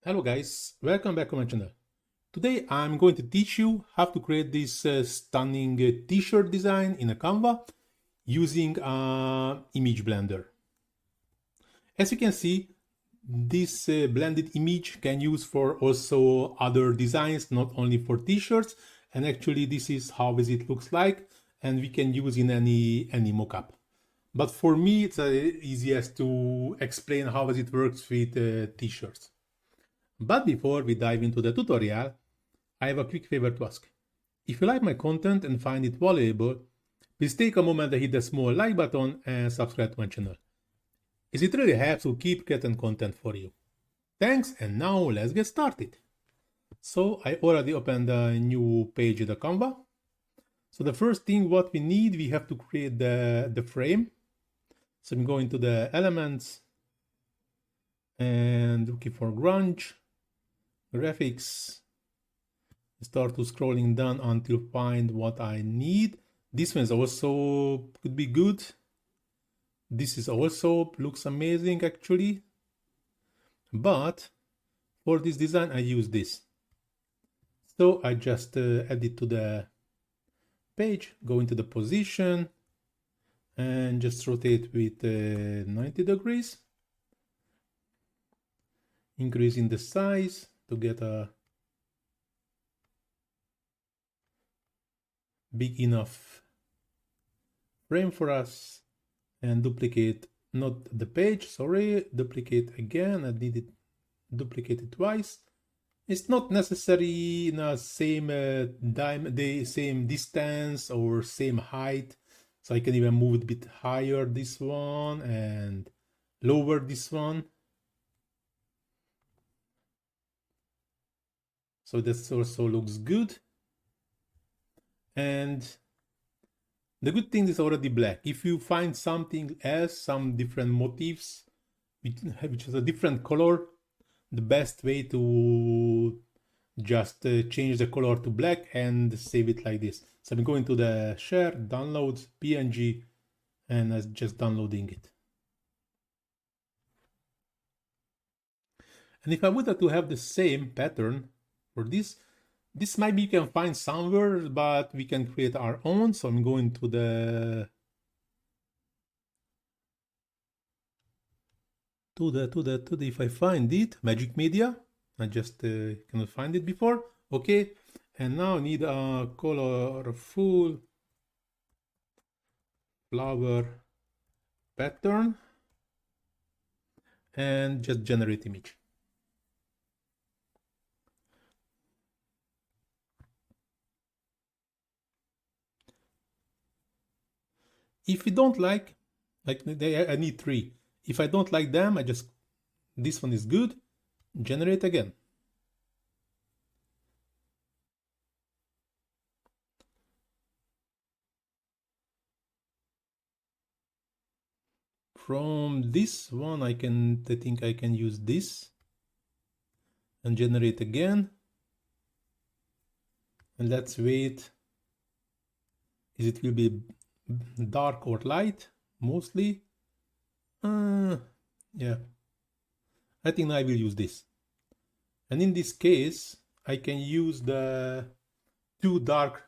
Hello guys, welcome back to my channel. Today I'm going to teach you how to create this stunning t-shirt design in a Canva using image blender. As you can see, this blended image can use for also other designs, not only for t-shirts, and actually this is how it looks like, and we can use in any mockup. But for me it's easiest to explain how it works with t-shirts. But before we dive into the tutorial, I have a quick favor to ask. If you like my content and find it valuable, please take a moment to hit the small like button and subscribe to my channel. As it really helps to keep creating content for you. Thanks, and now let's get started. So I already opened a new page in the Canva. So the first thing what we need, we have to create the frame. So I'm going to the elements and looking for grunge, graphics, start to scrolling down until find what I need. This one is also could be good. This is also looks amazing actually. But for this design I use this. So I just add it to the page, go into the position and just rotate with 90 degrees. Increasing the size to get a big enough frame for us, and duplicate not the page, sorry, duplicate again. I need it duplicated twice. It's not necessary in the same the same distance or same height, so I can even move it a bit higher this one and lower this one. So this also looks good. And the good thing is already black. If you find something else, some different motifs, which is a different color, the best way to just change the color to black and save it like this. So I'm going to the share, downloads, PNG, and I'm just downloading it. And if I would like to have the same pattern for this might be you can find somewhere, but we can create our own. So I'm going to the if I find it, Magic Media. I just cannot find it before. Okay, and now I need a colorful flower pattern and just generate image. If you don't like I need 3. If I don't like them, I just, this one is good, generate again. From this one, I think I can use this and generate again. And let's wait. It will be dark or light, mostly. Yeah, I think I will use this. And in this case, I can use the too dark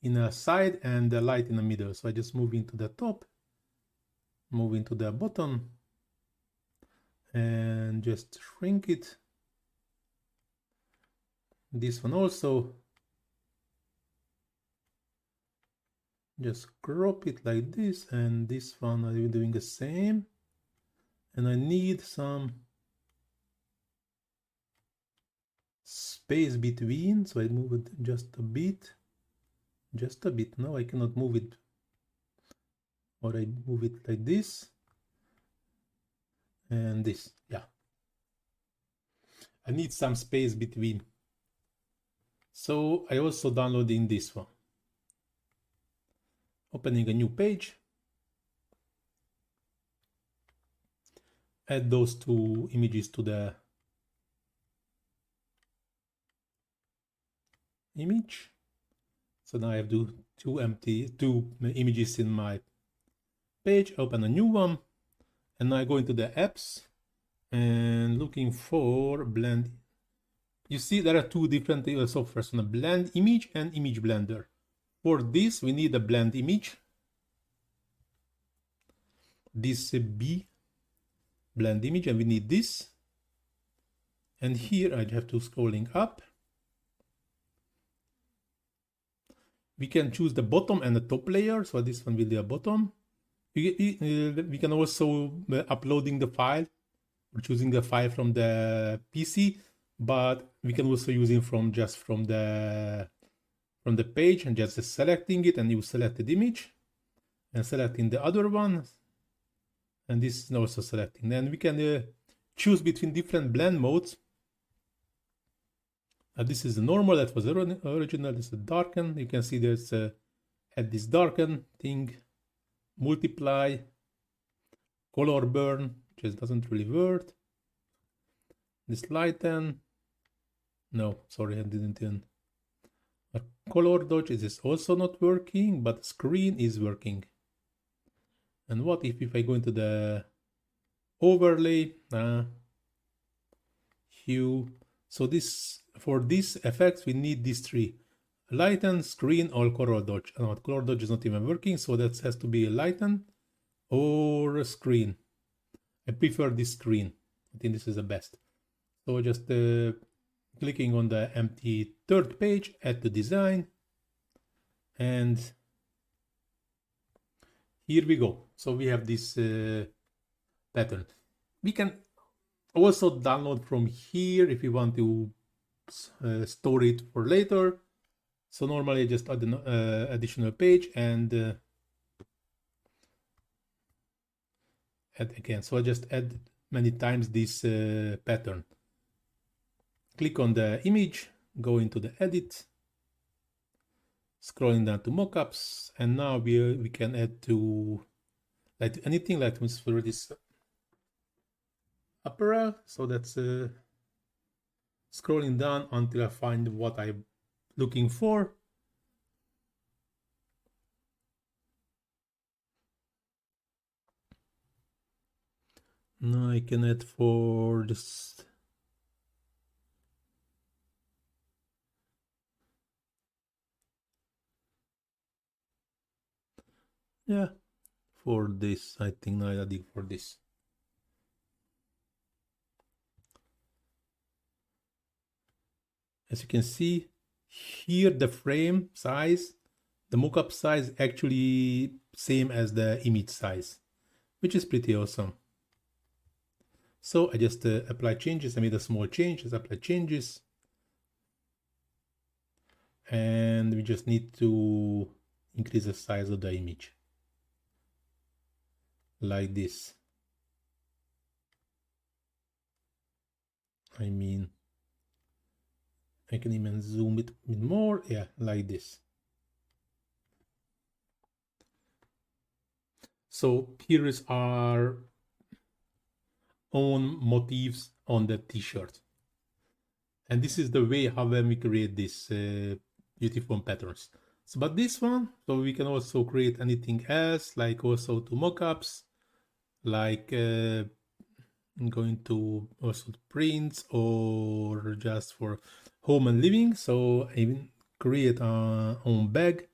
in a side and the light in the middle. So I just move into the top, move into the bottom, and just shrink it. This one also. Just crop it like this, and this one I will doing the same. And I need some space between, so I move it just a bit. No, I cannot move it, or I move it like this and this. Yeah, I need some space between. So I also downloading this one, opening a new page, add those 2 images to the image. So now I have 2 images in my page, open a new one, and now I go into the apps and looking for blend You see there are two different softwares on a blend image and image blender. For this we need a blend image, this B blend image, and we need this. And here I have to scrolling up. We can choose the bottom and the top layer, so this one will be a bottom. We can also uploading the file or choosing the file from the PC, but we can also use it from the page and just selecting it, and you selected image and selecting the other one, and this is also selecting. Then we can choose between different blend modes. This is the normal, that was the original. This is darken. You can see there's add this darken thing, multiply, color burn, just doesn't really work. This lighten, no, sorry, I didn't even. A color dodge is also not working, but screen is working. And what if I go into the overlay, hue? So this, for this effects we need these three: lighten, screen, or color dodge. Color dodge is not even working, so that has to be a lighten or a screen. I prefer this screen. I think this is the best. So just clicking on the empty third page, add to design, and here we go. So we have this pattern. We can also download from here if you want to store it for later. So normally I just add an additional page and add again. So I just add many times this pattern. Click on the image, go into the edit, scrolling down to mockups, and now we can add to like anything, like for this apparel. So that's scrolling down until I find what I'm looking for. Now I can add for this. Yeah, for this, I think now I added for this. As you can see here, the frame size, the mockup size actually same as the image size, which is pretty awesome. So I just apply changes. I made a small change, just apply changes. And we just need to increase the size of the image. Like this. I mean, I can even zoom it a bit more. Yeah, like this. So here is our own motifs on the t-shirt. And this is the way how we create these beautiful patterns. So, but this one, so we can also create anything else, like also to mockups, like going to also prints or just for home and living. So even create our own bag.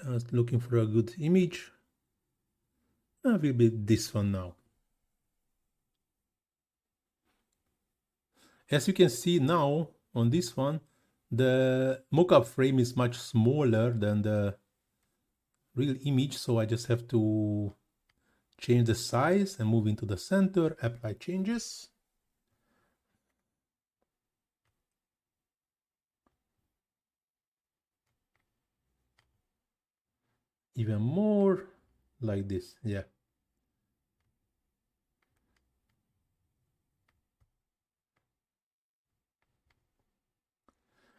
Just looking for a good image. Will be this one now. As you can see now on this one, the mockup frame is much smaller than the real image, so I just have to change the size and move into the center, apply changes. Even more like this, yeah.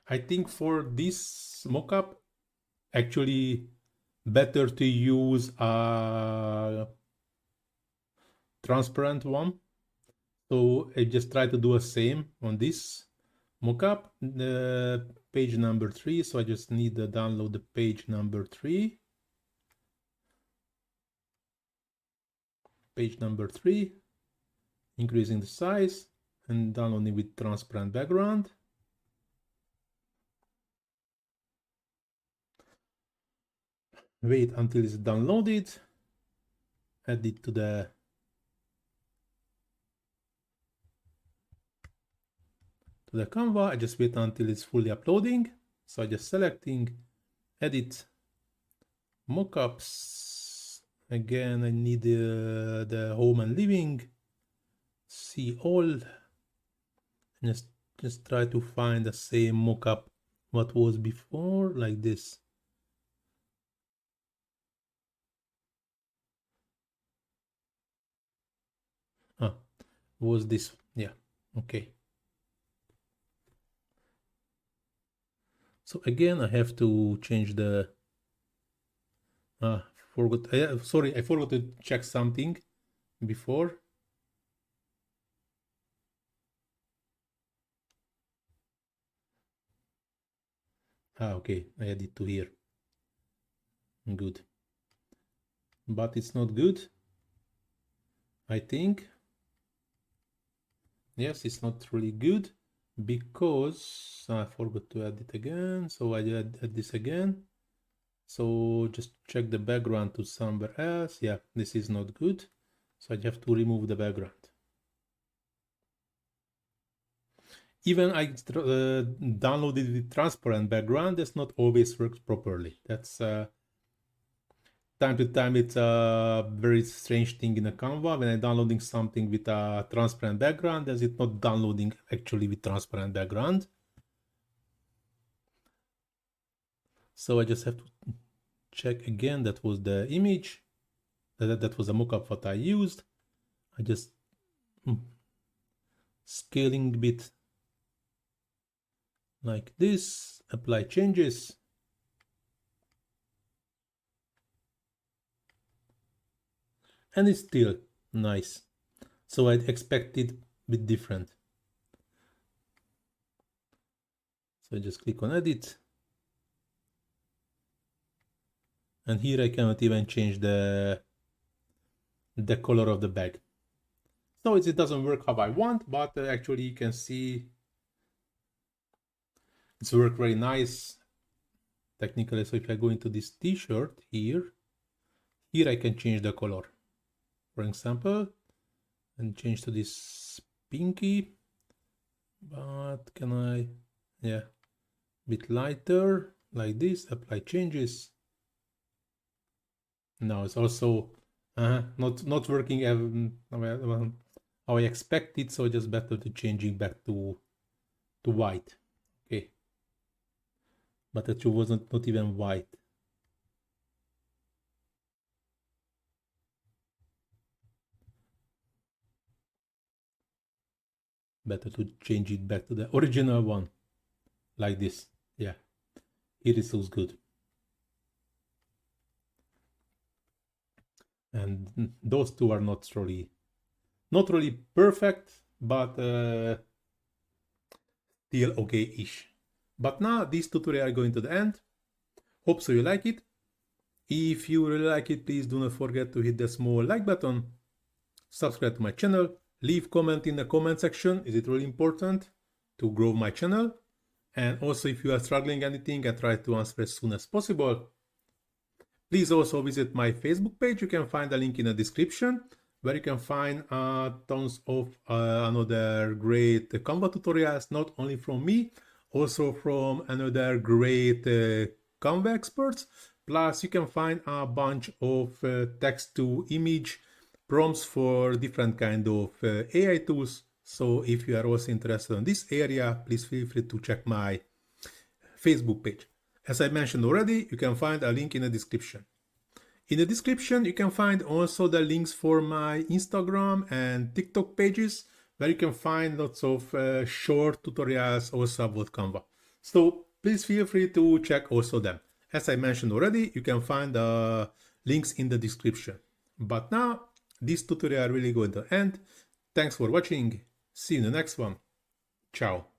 I think for this mockup, actually better to use a transparent one. So I just try to do the same on this mockup, the page number 3. So I just need to download the page number 3. Page number 3, increasing the size and downloading with transparent background. Wait until it's downloaded. Add it to the Canva. I just wait until it's fully uploading. So I just selecting, edit, mockups. Again, I need the home and living. See all. And just try to find the same mockup what was before, like this. Was this? Yeah, okay. So again, I have to change the. Sorry, I forgot to check something before. Okay, I add it to here. Good. But it's not good, I think. Yes, it's not really good because I forgot to add it again. So I add this again. So just check the background to somewhere else. Yeah, this is not good. So I have to remove the background. Even I downloaded with transparent background, that's not always works properly. That's time to time it's a very strange thing in a Canva. When I'm downloading something with a transparent background, as it's not downloading actually with transparent background. So I just have to check again. That was the image. That was a mockup that I used. I just scaling a bit like this, apply changes. And it's still nice. So I'd expect it a bit different. So I just click on edit. And here I cannot even change the color of the bag. So it doesn't work how I want, but actually you can see it's worked very nice technically. So if I go into this t-shirt here I can change the color, for example, and change to this pinky. But can I, yeah, bit lighter like this, apply changes. No, it's also not working how I expected, so just better to changing back to white. Okay, but it wasn't not even white. Better to change it back to the original one, like this. Yeah, here it looks good. And those two are not really perfect, but still okay-ish. But now this tutorial is going to the end. Hope so you like it. If you really like it, please do not forget to hit the small like button, subscribe to my channel, leave comment in the comment section. Is it really important to grow my channel? And also if you are struggling anything, I try to answer as soon as possible. Please also visit my Facebook page. You can find a link in the description where you can find tons of another great Canva tutorials, not only from me, also from another great Canva experts. Plus you can find a bunch of text to image prompts for different kind of AI tools. So if you are also interested in this area, please feel free to check my Facebook page. As I mentioned already, you can find a link in the description. In the description, you can find also the links for my Instagram and TikTok pages, where you can find lots of short tutorials also about Canva. So please feel free to check also them. As I mentioned already, you can find the links in the description. But now, this tutorial really going to end. Thanks for watching. See you in the next one. Ciao.